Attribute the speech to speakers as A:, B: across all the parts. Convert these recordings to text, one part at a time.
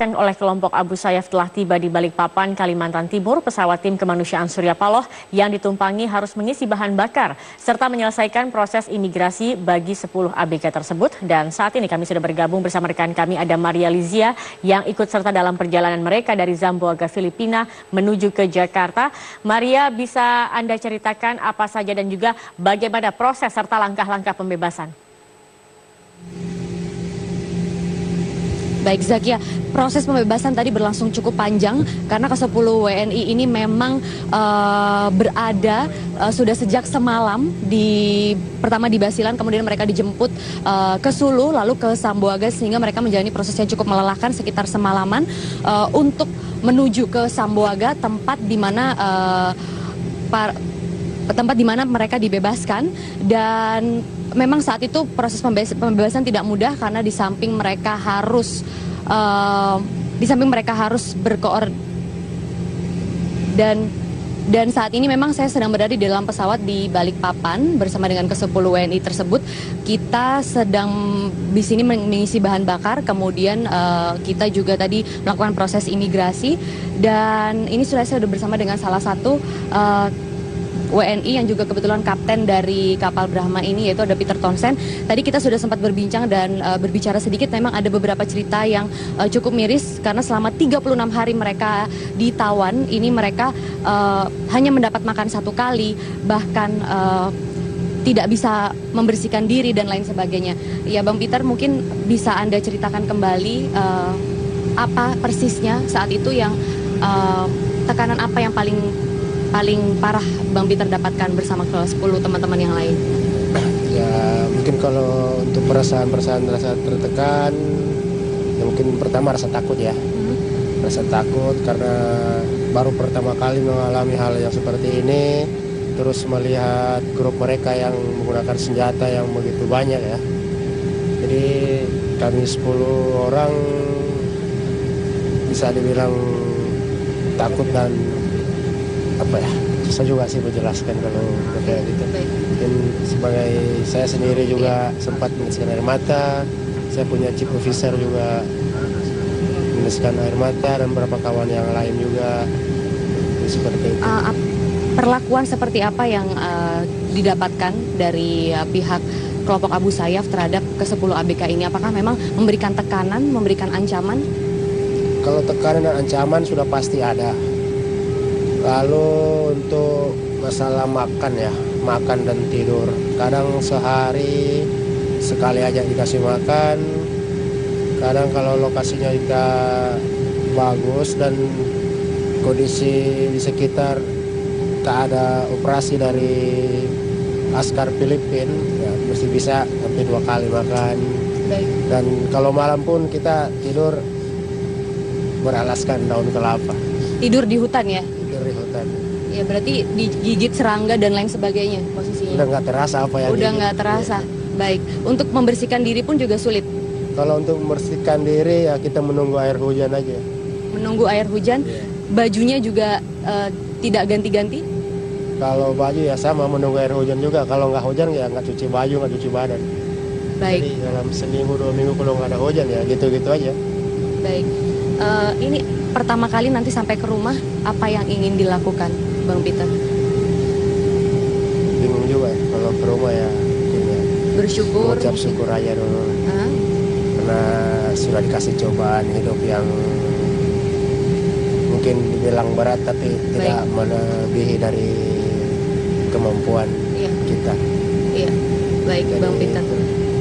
A: Oleh kelompok Abu Sayyaf telah tiba di Balikpapan, Kalimantan Timur. Pesawat tim kemanusiaan Surya Paloh yang ditumpangi harus mengisi bahan bakar serta menyelesaikan proses imigrasi bagi 10 ABK tersebut. Dan saat ini kami sudah bergabung bersama rekan kami, ada Maria Lizia yang ikut serta dalam perjalanan mereka dari Zamboanga, Filipina menuju ke Jakarta. Maria, bisa Anda ceritakan apa saja dan juga bagaimana proses serta langkah-langkah pembebasan?
B: Baik Zakia, proses pembebasan tadi berlangsung cukup panjang karena ke-10 WNI ini memang berada sudah sejak semalam pertama di Basilan, kemudian mereka dijemput ke Sulu lalu ke Zamboanga, sehingga mereka menjalani proses yang cukup melelahkan sekitar semalaman untuk menuju ke Zamboanga, tempat di mana mereka dibebaskan. Dan memang saat itu proses pembebasan tidak mudah karena di samping mereka harus dan saat ini memang saya sedang berada di dalam pesawat di Balikpapan bersama dengan ke-10 WNI tersebut. Kita sedang di sini mengisi bahan bakar, kemudian kita juga tadi melakukan proses imigrasi, dan ini saya sudah bersama dengan salah satu WNI yang juga kebetulan kapten dari kapal Brahma ini, yaitu ada Peter Townsend. Tadi kita sudah sempat berbincang dan berbicara sedikit. Memang ada beberapa cerita yang cukup miris karena selama 36 hari mereka ditawan, ini mereka hanya mendapat makan satu kali, bahkan tidak bisa membersihkan diri dan lain sebagainya. Ya Bang Peter, mungkin bisa Anda ceritakan kembali apa persisnya saat itu yang tekanan apa yang paling parah Bang Peter dapatkan bersama ke 10 teman-teman yang lain?
C: Ya mungkin kalau untuk perasaan rasa tertekan, ya mungkin pertama rasa takut ya. Rasa takut karena baru pertama kali mengalami hal yang seperti ini, terus melihat grup mereka yang menggunakan senjata yang begitu banyak ya. Jadi kami 10 orang bisa dibilang takut dan susah juga sih menjelaskan kalau kayak gitu. Dan sebagai saya sendiri juga sempat meneteskan air mata, saya punya chief officer juga meneteskan air mata, dan beberapa kawan yang lain juga seperti itu.
B: Perlakuan seperti apa yang didapatkan dari pihak kelompok Abu Sayyaf terhadap ke-10 ABK ini? Apakah memang memberikan tekanan, memberikan ancaman?
C: Kalau tekanan dan ancaman sudah pasti ada. Lalu untuk masalah makan dan tidur, kadang sehari sekali aja dikasih makan. Kadang kalau lokasinya kita bagus dan kondisi di sekitar tak ada operasi dari askar Filipina, ya mesti bisa sampai 2 kali makan.
B: Baik.
C: Dan kalau malam pun kita tidur beralaskan daun kelapa.
B: Tidur di hutan ya?
C: Di hutan.
B: Ya berarti digigit serangga dan lain sebagainya posisinya.
C: Udah nggak terasa apa yang
B: udah nggak terasa. Ya. Baik. Untuk membersihkan diri pun juga sulit.
C: Kalau untuk membersihkan diri ya kita menunggu air hujan aja.
B: Menunggu air hujan. Ya. Bajunya juga tidak ganti-ganti?
C: Kalau baju ya sama, menunggu air hujan juga. Kalau nggak hujan ya nggak cuci baju, nggak cuci badan.
B: Baik.
C: Jadi dalam seminggu 2 minggu kalau nggak ada hujan ya gitu-gitu aja.
B: Baik. Ini pertama kali nanti sampai ke rumah, apa yang ingin dilakukan Bang Peter?
C: Bingung juga ya, kalau ke rumah ya
B: bersyukur,
C: ucap syukur aja dulu. Karena sudah dikasih cobaan hidup yang mungkin dibilang berat, tapi tidak melebihi dari kemampuan kita.
B: Iya, baik. Jadi, Bang Peter.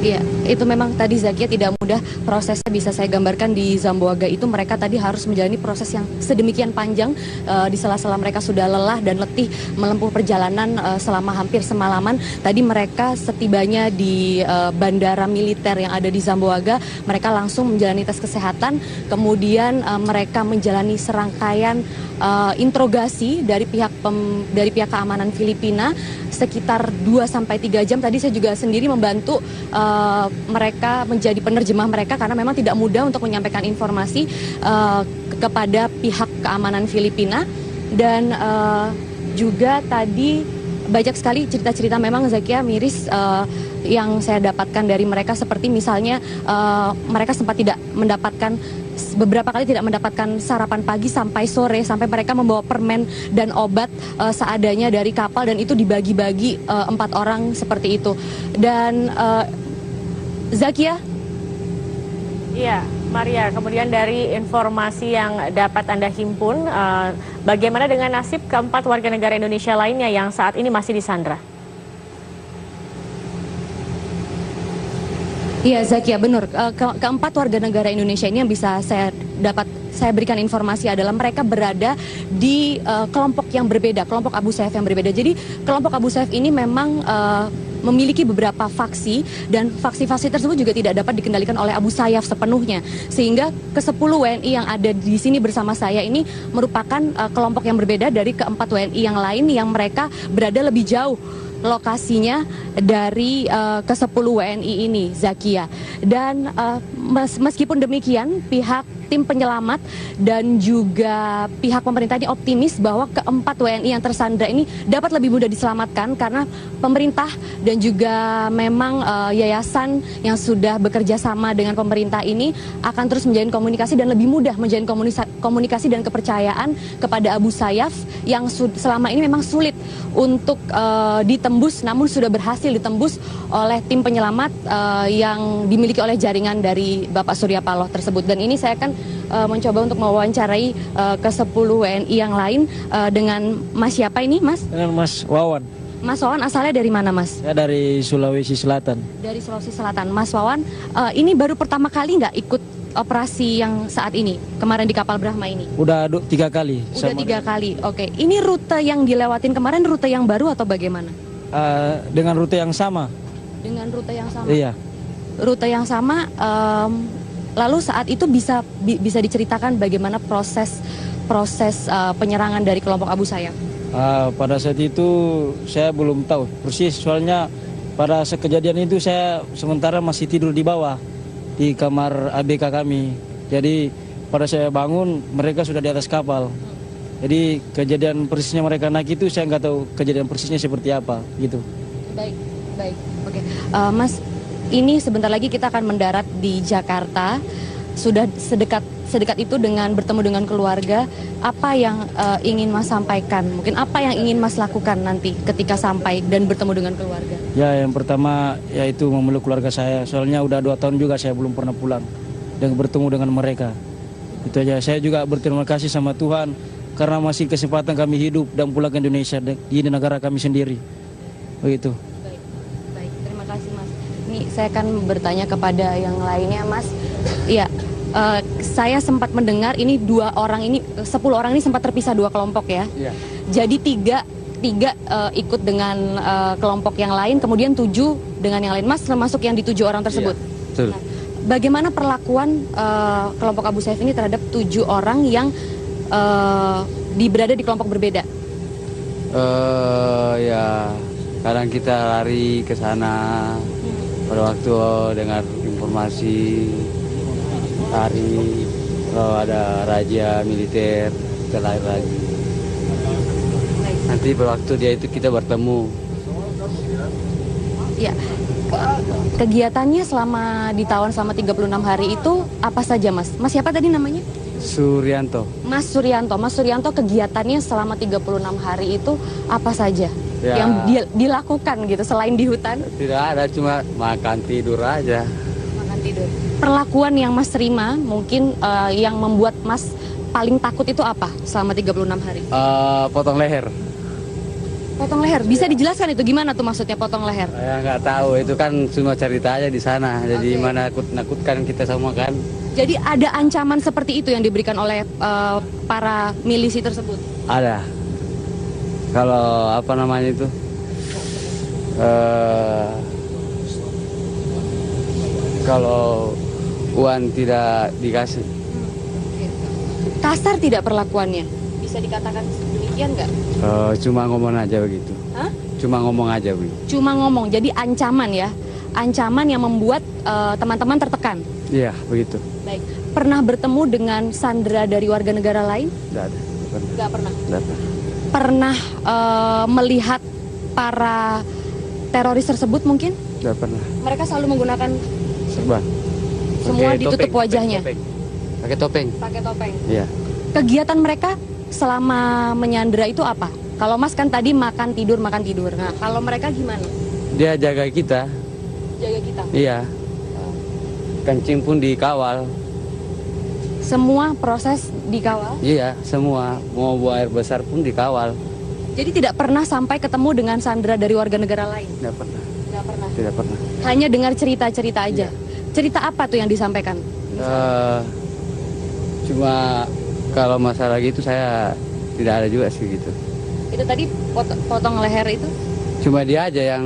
B: Iya, itu memang tadi Zakia tidak mudah prosesnya, bisa saya gambarkan di Zamboanga itu mereka tadi harus menjalani proses yang sedemikian panjang. Di sela-sela mereka sudah lelah dan letih menempuh perjalanan selama hampir semalaman. Tadi mereka setibanya di bandara militer yang ada di Zamboanga, mereka langsung menjalani tes kesehatan, kemudian mereka menjalani serangkaian interogasi dari pihak keamanan Filipina sekitar 2-3 jam. Tadi saya juga sendiri membantu mereka menjadi penerjemah mereka karena memang tidak mudah untuk menyampaikan informasi kepada pihak keamanan Filipina. Dan juga tadi banyak sekali cerita-cerita memang Zakia miris yang saya dapatkan dari mereka, seperti misalnya mereka sempat tidak mendapatkan beberapa kali tidak mendapatkan sarapan pagi sampai sore, sampai mereka membawa permen dan obat seadanya dari kapal, dan itu dibagi-bagi 4 orang seperti itu. Dan Zakia?
A: Iya, Maria, kemudian dari informasi yang dapat Anda himpun, bagaimana dengan nasib keempat warga negara Indonesia lainnya yang saat ini masih disandra?
B: Iya, Zakia, benar. Keempat warga negara Indonesia ini yang bisa saya berikan informasi adalah mereka berada di kelompok yang berbeda, kelompok Abu Sayyaf yang berbeda. Jadi kelompok Abu Sayyaf ini memang memiliki beberapa faksi, dan faksi-faksi tersebut juga tidak dapat dikendalikan oleh Abu Sayyaf sepenuhnya. Sehingga ke-10 WNI yang ada di sini bersama saya ini merupakan kelompok yang berbeda dari keempat WNI yang lain yang mereka berada lebih jauh lokasinya dari ke-10 WNI ini, Zakia. Dan meskipun demikian, pihak tim penyelamat dan juga pihak pemerintah ini optimis bahwa keempat WNI yang tersandra ini dapat lebih mudah diselamatkan, karena pemerintah dan juga memang yayasan yang sudah bekerja sama dengan pemerintah ini akan terus menjalin komunikasi dan lebih mudah menjalin komunikasi dan kepercayaan kepada Abu Sayyaf yang selama ini memang sulit untuk ditembus, namun sudah berhasil ditembus oleh tim penyelamat yang dimiliki oleh jaringan dari Bapak Surya Paloh tersebut. Dan ini saya akan mencoba untuk mewawancarai ke-10 WNI yang lain dengan Mas siapa ini, Mas?
D: Dengan Mas Wawan.
B: Mas Wawan asalnya dari mana, Mas?
D: Saya dari Sulawesi Selatan.
B: Dari Sulawesi Selatan. Mas Wawan, ini baru pertama kali nggak ikut operasi yang saat ini, kemarin di kapal Brahma ini?
D: Udah 3 kali.
B: Udah 3 kali, oke. Ini rute yang dilewatin kemarin rute yang baru atau bagaimana?
D: Dengan rute yang sama.
B: Dengan rute yang sama?
D: Iya.
B: Rute yang sama, lalu saat itu bisa diceritakan bagaimana proses penyerangan dari kelompok Abu Sayyaf?
D: Pada saat itu saya belum tahu persis, soalnya pada saat kejadian itu saya sementara masih tidur di bawah di kamar ABK kami. Jadi pada saya bangun mereka sudah di atas kapal. Jadi kejadian persisnya mereka naik itu saya nggak tahu kejadian persisnya seperti apa gitu.
B: Baik, oke. Mas, ini sebentar lagi kita akan mendarat di Jakarta. Sudah sedekat itu dengan bertemu dengan keluarga. Apa yang ingin Mas sampaikan? Mungkin apa yang ingin Mas lakukan nanti ketika sampai dan bertemu dengan keluarga?
D: Ya, yang pertama yaitu memeluk keluarga saya. Soalnya udah 2 tahun juga saya belum pernah pulang dan bertemu dengan mereka. Itu aja. Saya juga berterima kasih sama Tuhan karena masih kesempatan kami hidup dan pulang ke Indonesia di negara kami sendiri. Begitu.
B: Baik. Terima kasih, Mas. Ini saya akan bertanya kepada yang lainnya, Mas. Iya. Saya sempat mendengar ini 10 orang ini sempat terpisah 2 kelompok ya.
D: Iya.
B: Jadi tiga ikut dengan kelompok yang lain, kemudian 7 dengan yang lain. Mas termasuk yang di 7 orang tersebut.
D: Iya, betul.
B: Nah, bagaimana perlakuan kelompok Abu Sayyaf ini terhadap 7 orang yang berada di kelompok berbeda?
E: Ya kadang kita lari ke sana pada waktu dengar informasi. Hari kalau ada raja militer kita lari lagi. Nanti berwaktu dia itu kita bertemu.
B: Ya, kegiatannya selama 36 hari itu apa saja, Mas? Mas siapa tadi namanya?
E: Suryanto.
B: Mas Suryanto kegiatannya selama 36 hari itu apa saja
E: Ya.
B: yang dilakukan gitu selain di hutan?
E: Tidak ada, cuma makan tidur aja.
B: Makan tidur. Perlakuan yang Mas terima mungkin yang membuat Mas paling takut itu apa selama 36 hari?
E: Potong leher.
B: Potong leher, bisa dijelaskan itu gimana tuh maksudnya potong leher?
E: Saya nggak tahu, itu kan cuma cerita aja di sana. Jadi mana nakut-nakutkan kita semua kan.
B: Jadi ada ancaman seperti itu yang diberikan oleh para milisi tersebut?
E: Ada. Kalau apa namanya itu? Kalau uang tidak dikasih.
B: Kasar tidak perlakuannya? Bisa dikatakan demikian nggak?
E: Cuma ngomong aja begitu.
B: Hah?
E: Cuma ngomong aja begitu.
B: Cuma ngomong, jadi ancaman ya? Ancaman yang membuat teman-teman tertekan?
E: Iya, begitu.
B: Baik. Pernah bertemu dengan sandera dari warga negara lain?
E: Tidak ada.
B: Nggak pernah.
E: Tidak ada.
B: Pernah melihat para teroris tersebut mungkin?
E: Tidak pernah.
B: Mereka selalu menggunakan
E: Serban.
B: semua
E: Pakai
B: ditutup
E: topeng,
B: wajahnya.
E: topeng. pakai topeng.
B: Pakai topeng.
E: Iya.
B: Kegiatan mereka selama menyandra itu apa? Kalau Mas kan tadi makan tidur. Nah, kalau mereka gimana?
E: Dia jaga kita.
B: Jaga kita.
E: Iya. Kencing pun dikawal.
B: Semua proses dikawal.
E: Iya, semua. Mau buang air besar pun dikawal.
B: Jadi tidak pernah sampai ketemu dengan sandera dari warga negara lain.
E: Tidak pernah.
B: Tidak pernah.
E: Tidak pernah.
B: Hanya dengar cerita-cerita aja. Cerita apa tuh yang disampaikan?
E: Cuma kalau masalah gitu saya tidak ada juga sih gitu.
B: Itu tadi potong leher itu?
E: Cuma dia aja yang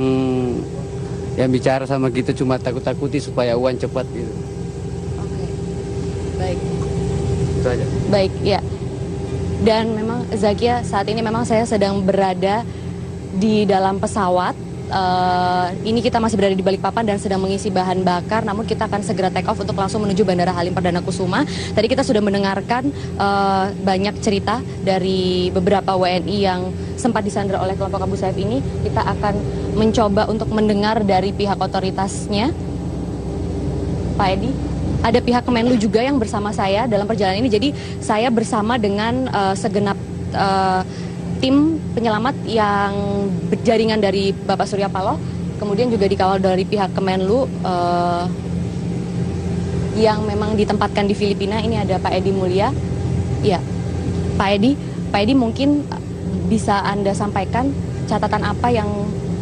E: bicara sama kita, cuma takut-takuti supaya uang cepat gitu.
B: Oke. Baik.
E: Itu aja.
B: Baik, ya. Dan memang Zakia, saat ini memang saya sedang berada di dalam pesawat. Ini kita masih berada di Balikpapan dan sedang mengisi bahan bakar, namun kita akan segera take off untuk langsung menuju Bandara Halim Perdana Kusuma. Tadi kita sudah mendengarkan banyak cerita dari beberapa WNI yang sempat disandra oleh kelompok Abu Sayyaf ini. Kita akan mencoba untuk mendengar dari pihak otoritasnya. Pak Edi, ada pihak Kemenlu juga yang bersama saya dalam perjalanan ini. Jadi saya bersama dengan segenap tim penyelamat yang berjaringan dari Bapak Surya Paloh, kemudian juga dikawal dari pihak Kemenlu yang memang ditempatkan di Filipina. Ini ada Pak Edi Mulya. Ya, Pak Edi mungkin bisa Anda sampaikan catatan apa yang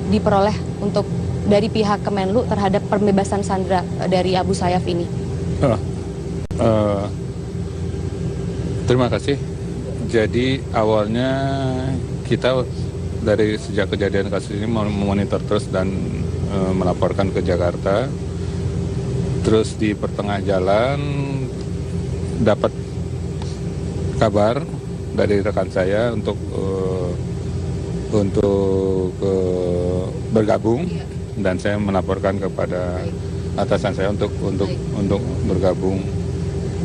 B: diperoleh untuk dari pihak Kemenlu terhadap pembebasan sandera dari Abu Sayyaf ini.
F: Terima kasih. Jadi awalnya kita dari sejak kejadian kasus ini memonitor terus dan melaporkan ke Jakarta. Terus di pertengah jalan dapat kabar dari rekan saya untuk bergabung, dan saya melaporkan kepada atasan saya untuk bergabung.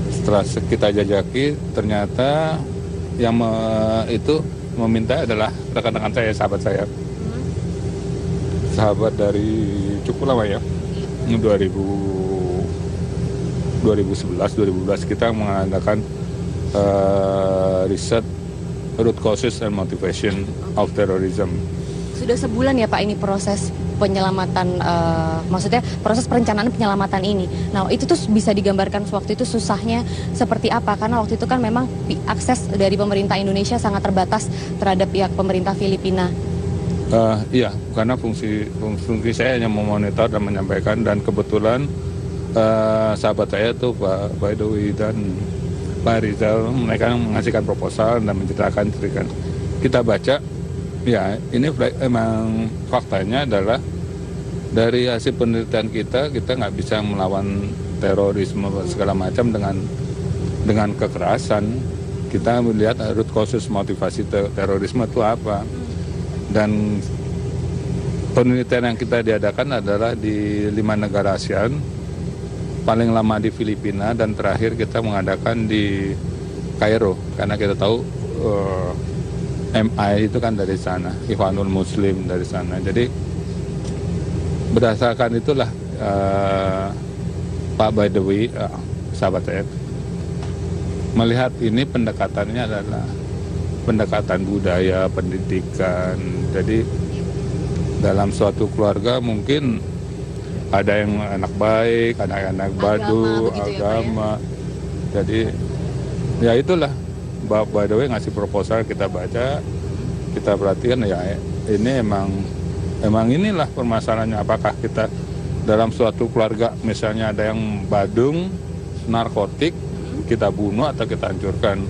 F: Setelah kita jajaki, ternyata yang itu meminta adalah rekan-rekan saya, sahabat saya. Sahabat dari cukup lama ya. 2011 kita mengadakan riset root causes and motivation of terrorism.
B: Sudah sebulan ya Pak ini proses penyelamatan, maksudnya proses perencanaan penyelamatan ini. Nah itu tuh bisa digambarkan waktu itu susahnya seperti apa? Karena waktu itu kan memang akses dari pemerintah Indonesia sangat terbatas terhadap pihak pemerintah Filipina.
F: Iya, karena fungsi saya hanya memonitor dan menyampaikan, dan kebetulan sahabat saya tuh Pak Baidowi dan Pak Rizal, mereka mengasihkan proposal dan menceritakan. Kita baca. Ya, ini emang faktanya adalah dari hasil penelitian kita nggak bisa melawan terorisme segala macam dengan kekerasan. Kita melihat root causes motivasi terorisme itu apa. Dan penelitian yang kita diadakan adalah di 5 negara ASEAN, paling lama di Filipina, dan terakhir kita mengadakan di Kairo, karena kita tahu MI itu kan dari sana, Ikhwanul Muslim dari sana. Jadi berdasarkan itulah Pak Baidowi, sahabat saya, melihat ini pendekatannya adalah pendekatan budaya, pendidikan. Jadi dalam suatu keluarga mungkin ada yang anak baik, ada yang anak badu, agama. Jadi ya itulah. By the way ngasih proposal, kita baca, kita perhatikan, ya ini emang inilah permasalahannya. Apakah kita dalam suatu keluarga misalnya ada yang badung, narkotik, kita bunuh atau kita hancurkan?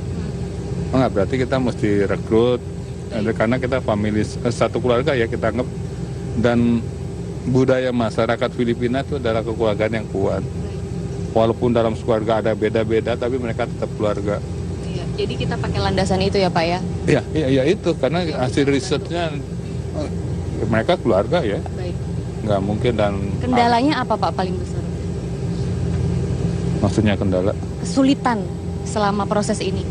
F: Enggak, berarti kita mesti rekrut, karena kita family satu keluarga ya kita anggap. Dan budaya masyarakat Filipina itu adalah kekeluargaan yang kuat. Walaupun dalam keluarga ada beda-beda, tapi mereka tetap keluarga.
B: Jadi kita pakai landasan itu ya Pak ya?
F: Iya itu, karena hasil risetnya mereka keluarga ya.
B: Baik.
F: Nggak mungkin. Dan
B: kendalanya apa Pak paling besar?
F: Maksudnya kendala?
B: Kesulitan selama proses ini.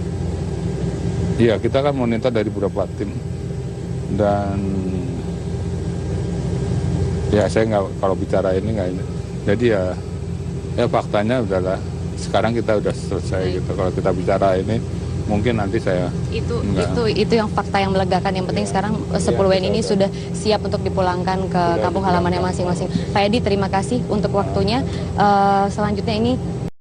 F: Iya, kita kan monitor dari beberapa tim. Dan ya saya nggak, kalau bicara ini nggak ini. Jadi ya faktanya adalah sekarang kita udah selesai gitu. Kalau kita bicara ini mungkin nanti saya
B: itu yang fakta yang melegakan. Yang penting sekarang 10 WNI ini sudah siap untuk dipulangkan ke kampung halamannya masing-masing. Pak Edi, terima kasih untuk waktunya. Selanjutnya ini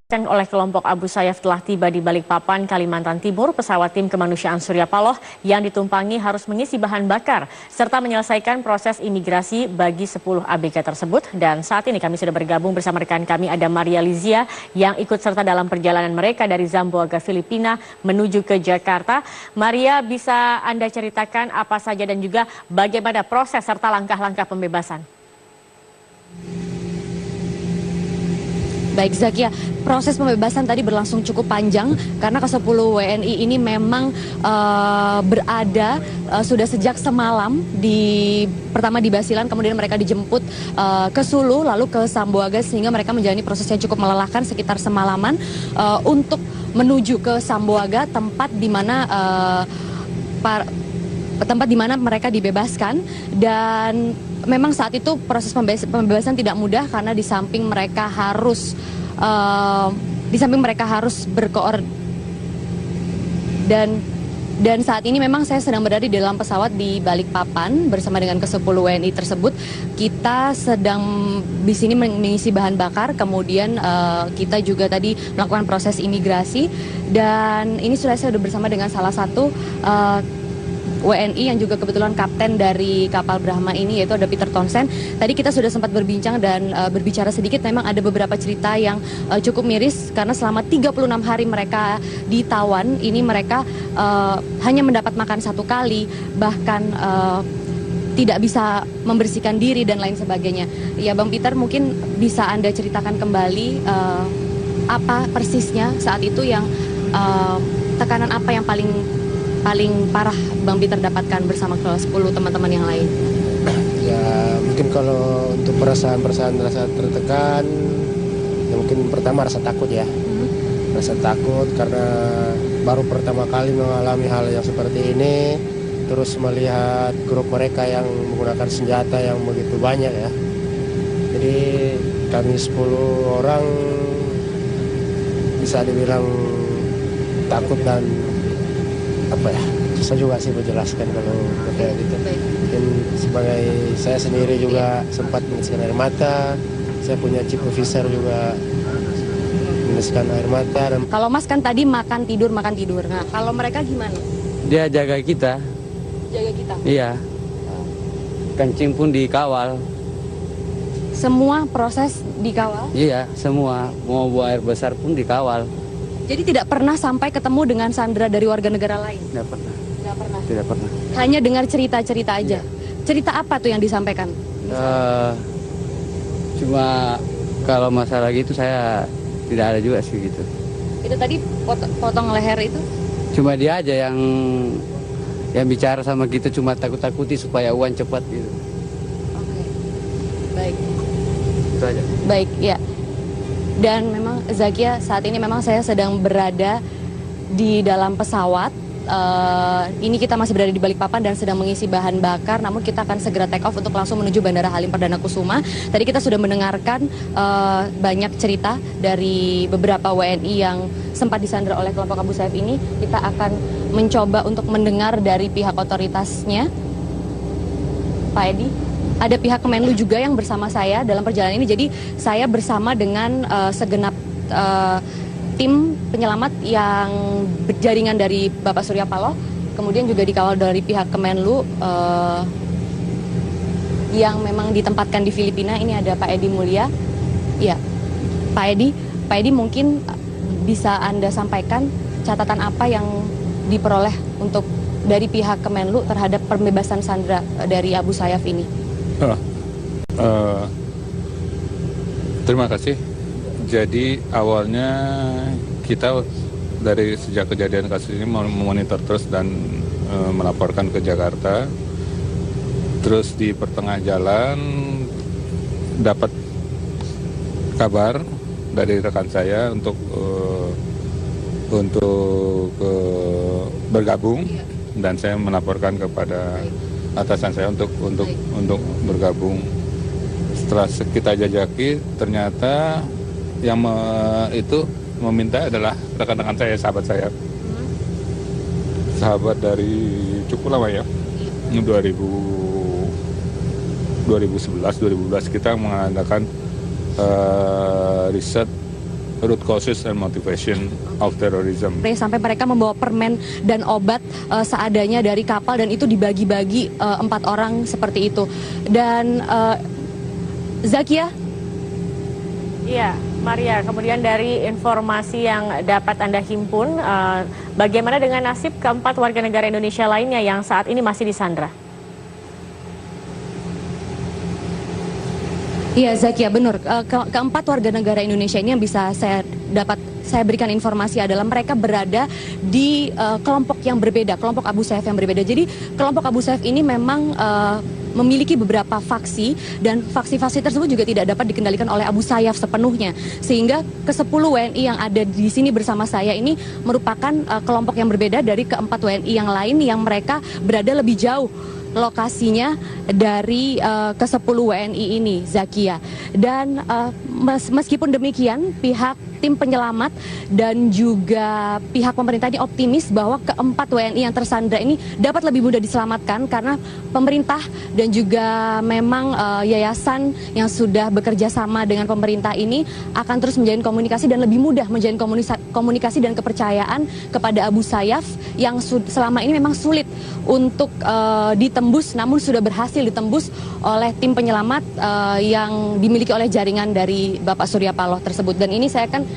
A: oleh kelompok Abu Sayyaf telah tiba di Balikpapan, Kalimantan Timur. Pesawat tim kemanusiaan Surya Paloh yang ditumpangi harus mengisi bahan bakar serta menyelesaikan proses imigrasi bagi 10 ABK tersebut. Dan saat ini kami sudah bergabung bersama rekan kami, ada Maria Lizia yang ikut serta dalam perjalanan mereka dari Zamboanga, Filipina menuju ke Jakarta. Maria, bisa Anda ceritakan apa saja dan juga bagaimana proses serta langkah-langkah pembebasan?
B: Baik Zakia, proses pembebasan tadi berlangsung cukup panjang karena ke-10 WNI ini memang berada sudah sejak semalam pertama di Basilan, kemudian mereka dijemput ke Sulu lalu ke Zamboanga, sehingga mereka menjalani proses yang cukup melelahkan sekitar semalaman untuk menuju ke Zamboanga, tempat di mana mereka dibebaskan. Dan memang saat itu proses pembebasan tidak mudah karena di samping mereka harus dan saat ini memang saya sedang berada di dalam pesawat di Balikpapan bersama dengan ke-10 WNI tersebut. Kita sedang di sini mengisi bahan bakar, kemudian kita juga tadi melakukan proses imigrasi, dan ini saya sudah bersama dengan salah satu WNI yang juga kebetulan kapten dari kapal Brahma ini, yaitu ada Peter Townsend. Tadi kita sudah sempat berbincang dan berbicara sedikit. Memang ada beberapa cerita yang cukup miris karena selama 36 hari mereka ditawan ini mereka hanya mendapat makan 1 kali, bahkan tidak bisa membersihkan diri dan lain sebagainya. Ya Bang Peter, mungkin bisa Anda ceritakan kembali apa persisnya saat itu yang tekanan apa yang paling parah Bang Peter dapatkan bersama ke 10 teman-teman yang lain?
C: Ya mungkin kalau untuk perasaan rasa tertekan, ya mungkin pertama rasa takut ya. Rasa takut karena baru pertama kali mengalami hal yang seperti ini, terus melihat grup mereka yang menggunakan senjata yang begitu banyak ya. Jadi kami 10 orang bisa dibilang takut dan apa ya, susah juga sih menjelaskan kalau kayak gitu. Mungkin sebagai saya sendiri juga sempat meneteskan air mata, saya punya chief officer juga meneteskan air mata.
B: Kalau Mas kan tadi makan tidur, nah kalau mereka gimana?
E: Dia jaga kita.
B: Jaga kita?
E: Iya. Kencing pun dikawal.
B: Semua proses dikawal?
E: Iya, semua. Mau buang air besar pun dikawal.
B: Jadi tidak pernah sampai ketemu dengan sandera dari warga negara lain?
E: Tidak pernah.
B: Tidak pernah?
E: Tidak pernah.
B: Hanya dengar cerita-cerita aja? Ya. Cerita apa tuh yang disampaikan?
E: Cuma kalau masalah gitu saya tidak ada juga sih gitu.
B: Itu tadi potong leher itu?
E: Cuma dia aja yang bicara sama kita, cuma takut-takuti supaya uang cepat gitu.
B: Oke. Baik.
E: Itu aja.
B: Baik, ya. Dan memang Zakia, saat ini memang saya sedang berada di dalam pesawat. Ini kita masih berada di Balikpapan dan sedang mengisi bahan bakar, namun kita akan segera take off untuk langsung menuju Bandara Halim Perdana Kusuma. Tadi kita sudah mendengarkan banyak cerita dari beberapa WNI yang sempat disandra oleh kelompok Abu Sayyaf ini. Kita akan mencoba untuk mendengar dari pihak otoritasnya. Pak Edi, ada pihak Kemenlu juga yang bersama saya dalam perjalanan ini. Jadi saya bersama dengan segenap tim penyelamat yang berjaringan dari Bapak Surya Paloh, kemudian juga dikawal dari pihak Kemenlu yang memang ditempatkan di Filipina. Ini ada Pak Edi Mulya. Ya, Pak Edi mungkin bisa Anda sampaikan catatan apa yang diperoleh untuk dari pihak Kemenlu terhadap pembebasan sandera dari Abu Sayyaf ini?
F: Terima kasih. Jadi awalnya kita dari sejak kejadian kasus ini memonitor terus dan melaporkan ke Jakarta. Terus di pertengah jalan dapat kabar dari rekan saya untuk bergabung, dan saya melaporkan kepada atasan saya untuk bergabung. Setelah kita jajaki, ternyata yang itu meminta adalah rekan-rekan saya, sahabat saya. Sahabat dari cukup lama ya. 2011-2012 kita mengadakan riset root causes and motivation of terrorism.
B: Sampai mereka membawa permen dan obat seadanya dari kapal dan itu dibagi-bagi 4 orang seperti itu. Dan Zakia?
A: Iya, Maria, kemudian dari informasi yang dapat Anda himpun, bagaimana dengan nasib keempat warga negara Indonesia lainnya yang saat ini masih disandra?
B: Iya, Zakia, benar. Keempat warga negara Indonesia ini yang bisa saya berikan informasi adalah mereka berada di kelompok yang berbeda, kelompok Abu Sayyaf yang berbeda. Jadi kelompok Abu Sayyaf ini memang memiliki beberapa faksi dan faksi-faksi tersebut juga tidak dapat dikendalikan oleh Abu Sayyaf sepenuhnya. Sehingga ke-10 WNI yang ada di sini bersama saya ini merupakan kelompok yang berbeda dari keempat WNI yang lain yang mereka berada lebih jauh lokasinya dari ke-10 WNI ini, Zakia. Dan meskipun demikian, pihak tim penyelamat dan juga pihak pemerintah ini optimis bahwa keempat WNI yang tersandra ini dapat lebih mudah diselamatkan karena pemerintah dan juga memang yayasan yang sudah bekerja sama dengan pemerintah ini akan terus menjalin komunikasi dan lebih mudah menjalin komunikasi dan kepercayaan kepada Abu Sayyaf yang selama ini memang sulit untuk ditembus, namun sudah berhasil ditembus oleh tim penyelamat yang dimiliki oleh jaringan dari Bapak Surya Paloh tersebut. Dan ini saya akan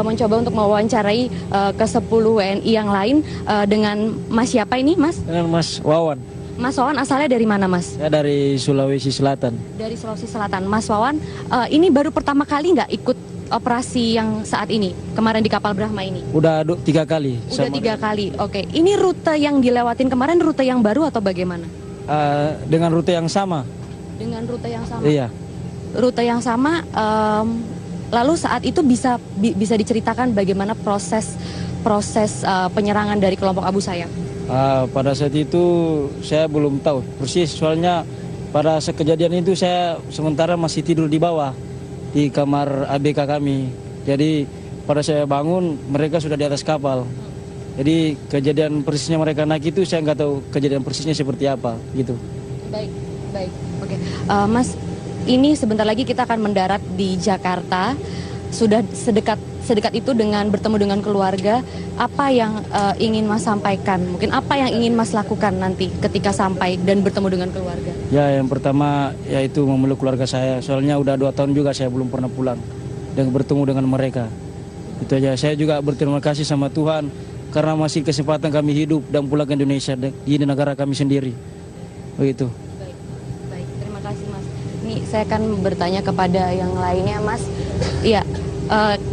B: mencoba untuk mewawancarai ke-10 WNI yang lain dengan Mas siapa ini, Mas?
D: Dengan Mas Wawan.
B: Mas Wawan asalnya dari mana, Mas?
D: Saya dari Sulawesi Selatan.
B: Dari Sulawesi Selatan. Mas Wawan, ini baru pertama kali nggak ikut operasi yang saat ini, kemarin di kapal Brahma ini?
D: Udah 3 kali.
B: Udah 3 kali, oke. Ini rute yang dilewatin kemarin rute yang baru atau bagaimana?
D: Dengan rute yang sama.
B: Dengan rute yang sama?
D: Iya.
B: Rute yang sama, lalu saat itu bisa diceritakan bagaimana proses penyerangan dari kelompok Abu Sayyaf?
D: Pada saat itu saya belum tahu persis, soalnya pada saat kejadian itu saya sementara masih tidur di bawah di kamar ABK kami. Jadi pada saya bangun mereka sudah di atas kapal. Jadi kejadian persisnya mereka naik itu saya nggak tahu kejadian persisnya seperti apa gitu.
B: Baik, oke. Mas, ini sebentar lagi kita akan mendarat di Jakarta. Sudah sedekat itu dengan bertemu dengan keluarga. Apa yang ingin Mas sampaikan? Mungkin apa yang ingin Mas lakukan nanti ketika sampai dan bertemu dengan keluarga?
D: Ya, yang pertama yaitu memeluk keluarga saya. Soalnya udah 2 tahun juga saya belum pernah pulang dan bertemu dengan mereka. Itu aja. Saya juga berterima kasih sama Tuhan karena masih kesempatan kami hidup dan pulang ke Indonesia di negara kami sendiri. Begitu.
B: Baik, terima kasih, Mas. Ini saya akan bertanya kepada yang lainnya, Mas. Iya.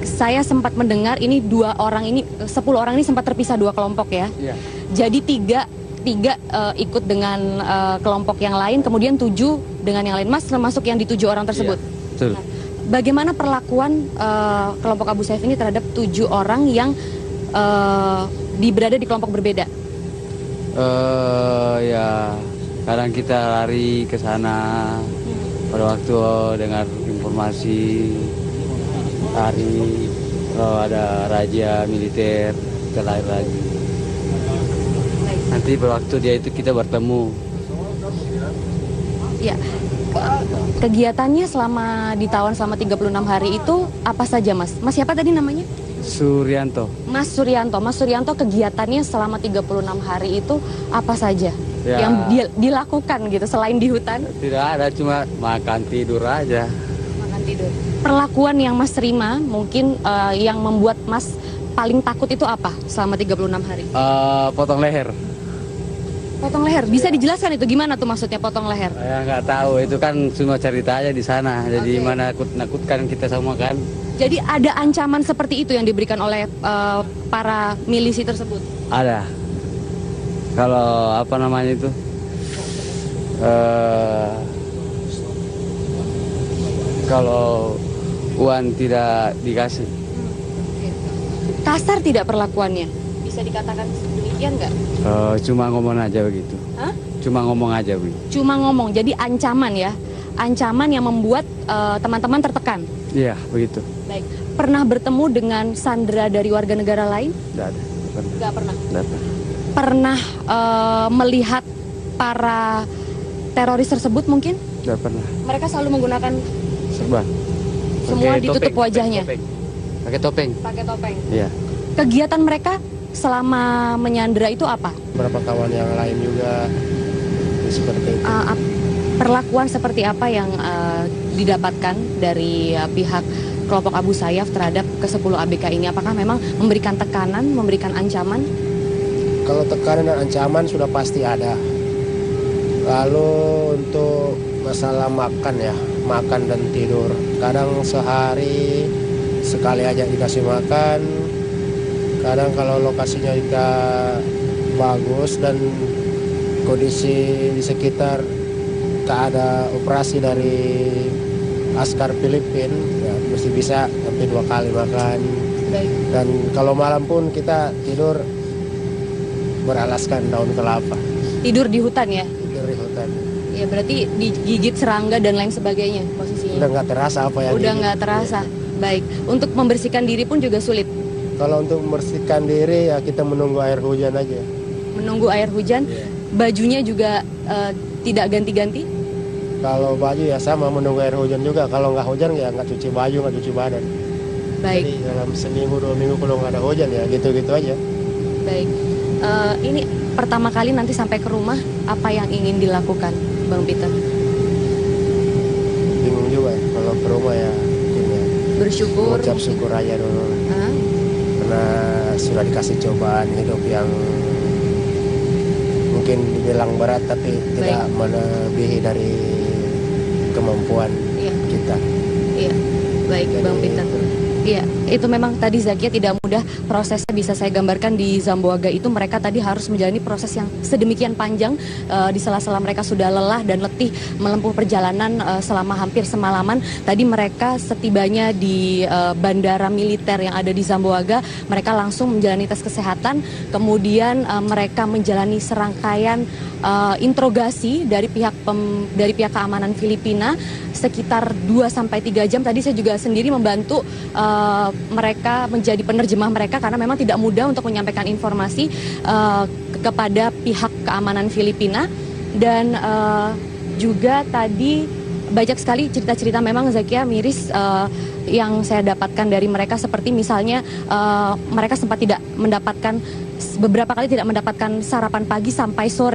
B: Saya sempat mendengar ini 10 orang ini sempat terpisah 2 kelompok ya.
E: Iya.
B: Jadi tiga ikut dengan kelompok yang lain, kemudian 7 dengan yang lain. Mas termasuk yang di 7 orang tersebut.
E: Iya, betul.
B: Nah, bagaimana perlakuan kelompok Abu Sayyaf ini terhadap 7 orang yang berada di kelompok berbeda?
E: Ya, kadang kita lari ke sana pada waktu dengar informasi ada raja militer, kita lari lagi. Nanti pada waktu dia itu kita bertemu.
B: Ya, kegiatannya selama 36 hari itu apa saja, Mas? Mas siapa tadi namanya?
E: Suryanto.
B: Mas Suryanto kegiatannya selama 36 hari itu apa saja
E: Ya.
B: yang dilakukan gitu selain di hutan?
E: Tidak ada, cuma makan tidur aja.
B: Makan tidur. Perlakuan yang Mas terima mungkin yang membuat Mas paling takut itu apa selama 36 hari?
E: Potong leher.
B: Potong leher, bisa dijelaskan itu gimana tuh maksudnya potong leher?
E: Saya nggak tahu, itu kan cuma cerita aja di sana. Jadi
B: Oke.
E: mana nakutkan kita semua kan.
B: Jadi ada ancaman seperti itu yang diberikan oleh para milisi tersebut?
E: Ada. Kalau apa namanya itu? Kalau uang tidak dikasih.
B: Kasar tidak perlakuannya? Bisa dikatakan demikian nggak?
E: Cuma ngomong aja begitu.
B: Hah?
E: Cuma ngomong aja begitu.
B: Cuma ngomong, jadi ancaman ya? Ancaman yang membuat teman-teman tertekan?
E: Iya, begitu.
B: Baik, pernah bertemu dengan sandera dari warga negara lain?
E: Tidak ada.
B: Nggak pernah.
E: Tidak pernah.
B: Pernah melihat para teroris tersebut mungkin?
E: Tidak pernah.
B: Mereka selalu menggunakan
E: Serba.
B: semua
E: Pakai
B: ditutup
E: topeng,
B: wajahnya.
E: Pakai topeng.
B: Pakai topeng.
E: Iya.
B: Kegiatan mereka selama menyandera itu apa?
C: Beberapa kawan yang lain juga seperti itu.
B: Perlakuan seperti apa yang didapatkan dari pihak kelompok Abu Sayyaf terhadap ke-10 ABK ini? Apakah memang memberikan tekanan, memberikan ancaman?
C: Kalau tekanan dan ancaman sudah pasti ada. Lalu untuk masalah makan ya, makan dan tidur. Kadang sehari sekali aja dikasih makan. Kadang kalau lokasinya juga bagus dan kondisi di sekitar tak ada operasi dari askar Filipina, ya mesti bisa sampai 2 kali makan.
B: Baik.
C: Dan kalau malam pun kita tidur beralaskan daun kelapa.
B: Tidur di hutan ya?
C: Tidur di hutan.
B: Ya berarti digigit serangga dan lain sebagainya posisinya?
C: Udah nggak terasa apa yang
B: Udah
C: gigit.
B: nggak terasa. Baik. Untuk membersihkan diri pun juga sulit?
C: Kalau untuk membersihkan diri ya kita menunggu air hujan aja.
B: Menunggu air hujan?
C: Iya.
B: Bajunya juga tidak ganti-ganti?
C: Kalau baju ya sama menunggu air hujan juga. Kalau nggak hujan ya nggak cuci baju, nggak cuci badan.
B: Baik.
C: Jadi dalam seminggu 2 minggu kalau nggak ada hujan ya gitu-gitu aja.
B: Baik. Ini pertama kali nanti sampai ke rumah, apa yang ingin dilakukan, Bang Peter?
C: Bingung juga ya kalau ke rumah ya.
B: Bersyukur.
C: Ucap syukur aja dulu.
B: Hah?
C: Karena sudah dikasih cobaan hidup yang mungkin dibilang berat tapi tidak melebihi dari kemampuan
B: Iya.
C: kita.
B: Iya. Baik,
C: Jadi,
B: Bang Peter. Iya, itu memang tadi Zakia tidak mudah prosesnya, bisa saya gambarkan di Zamboanga itu mereka tadi harus menjalani proses yang sedemikian panjang, di sela-sela mereka sudah lelah dan letih menempuh perjalanan selama hampir semalaman. Tadi mereka setibanya di bandara militer yang ada di Zamboanga, mereka langsung menjalani tes kesehatan, kemudian mereka menjalani serangkaian interogasi dari pihak keamanan Filipina sekitar 2-3 jam. Tadi saya juga sendiri membantu mereka menjadi penerjemah mereka karena memang tidak mudah untuk menyampaikan informasi kepada pihak keamanan Filipina. Dan juga tadi banyak sekali cerita-cerita memang Zakia miris yang saya dapatkan dari mereka, seperti misalnya mereka sempat tidak mendapatkan, beberapa kali tidak mendapatkan sarapan pagi sampai sore.